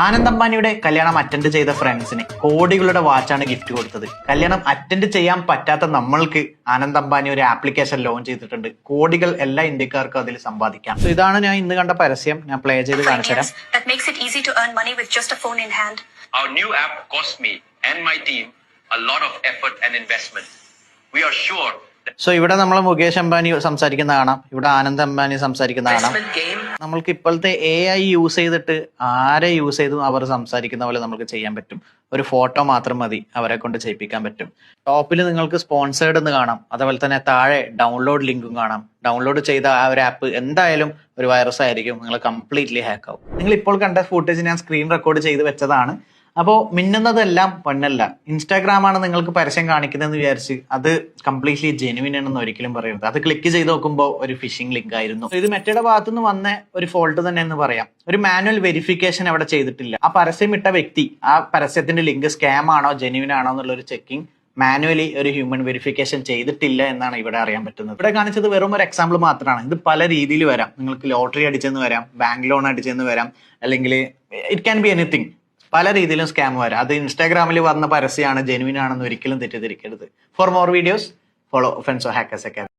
ആനന്ദ് അംബാനിയുടെ കല്യാണം അറ്റൻഡ് ചെയ്ത ഫ്രണ്ട്സിന് കോടികളുടെ വാച്ചാണ് ഗിഫ്റ്റ് കൊടുത്തത്. കല്യാണം അറ്റൻഡ് ചെയ്യാൻ പറ്റാത്ത നമ്മൾക്ക് ആനന്ദ് അംബാനി ഒരു ആപ്ലിക്കേഷൻ ലോഞ്ച് ചെയ്തിട്ടുണ്ട്. കോടികൾ എല്ലാ ഇന്ത്യക്കാർക്കും അതിൽ സമ്പാദിക്കാം. സോ ഇതാണ് ഞാൻ ഇന്ന് കണ്ട പരസ്യം. ഞാൻ പ്ലേ ചെയ്ത് കാണിച്ചു തരാം. Our new app cost me and my team a lot of effort and investment. We are sure so ഇവിടെ നമ്മൾ മുകേഷ് അംബാനി സംസാരിക്കുന്ന കാണാം, ഇവിടെ ആനന്ദ് അംബാനി സംസാരിക്കുന്ന കാണാം. നമ്മൾക്ക് ഇപ്പോഴത്തെ AI യൂസ് ചെയ്തിട്ട് ആരെ യൂസ് ചെയ്തും അവർ സംസാരിക്കുന്ന പോലെ നമുക്ക് ചെയ്യാൻ പറ്റും. ഒരു ഫോട്ടോ മാത്രം മതി, അവരെ കൊണ്ട് ചെയ്യിപ്പിക്കാൻ പറ്റും. ടോപ്പിൽ നിങ്ങൾക്ക് സ്പോൺസേർഡ് എന്ന് കാണാം, അതുപോലെ തന്നെ താഴെ ഡൗൺലോഡ് ലിങ്കും കാണാം. ഡൗൺലോഡ് ചെയ്ത ആ ഒരു ആപ്പ് എന്തായാലും ഒരു വൈറസ് ആയിരിക്കും, നിങ്ങൾ കംപ്ലീറ്റ്ലി ഹാക്ക് ആവും. നിങ്ങൾ ഇപ്പോൾ കണ്ട ഫുട്ടേജ് ഞാൻ സ്ക്രീൻ റെക്കോർഡ് ചെയ്ത് വെച്ചതാണ്. അപ്പോൾ മിന്നുന്നതെല്ലാം പൊന്നല്ല. ഇൻസ്റ്റാഗ്രാമാണ് നിങ്ങൾക്ക് പരസ്യം കാണിക്കുന്നതെന്ന് വിചാരിച്ച് അത് കംപ്ലീറ്റ്ലി ജെനുവിൻ ആണെന്ന് ഒരിക്കലും പറയരുത്. അത് ക്ലിക്ക് ചെയ്ത് നോക്കുമ്പോൾ ഒരു ഫിഷിംഗ് ലിങ്ക് ആയിരുന്നു. ഇത് മെറ്റയുടെ ഭാഗത്തുനിന്ന് വന്ന ഒരു ഫോൾട്ട് തന്നെ എന്ന് പറയാം. ഒരു മാനുവൽ വെരിഫിക്കേഷൻ അവിടെ ചെയ്തിട്ടില്ല. ആ പരസ്യം ഇട്ട വ്യക്തി ആ പരസ്യത്തിന്റെ ലിങ്ക് സ്കാം ആണോ ജെനുവിൻ ആണോ എന്നുള്ള ഒരു ചെക്കിംഗ് മാനുവലി ഒരു ഹ്യൂമൻ വെരിഫിക്കേഷൻ ചെയ്തിട്ടില്ല എന്നാണ് ഇവിടെ അറിയാൻ പറ്റുന്നത്. ഇവിടെ കാണിച്ചത് വെറും ഒരു എക്സാമ്പിൾ മാത്രമാണ്. ഇത് പല രീതിയിൽ വരാം. നിങ്ങൾക്ക് ലോട്ടറി അടിച്ചെന്ന് വരാം, ബാങ്ക് ലോൺ അടിച്ചെന്ന് വരാം, അല്ലെങ്കിൽ ഇറ്റ് ക്യാൻ ബി എനിത്തിങ്. പല രീതിയിലും സ്കാം വരാം. അത് ഇൻസ്റ്റാഗ്രാമിൽ വന്ന പരസ്യമാണ്, ജെനുവിൻ ആണെന്ന് ഒരിക്കലും തെറ്റിദ്ധരിക്കരുത്. ഫോർ മോർ വീഡിയോസ് ഫോളോ ഫെൻസോ ഹാക്കേഴ്സ് അക്കാദമി.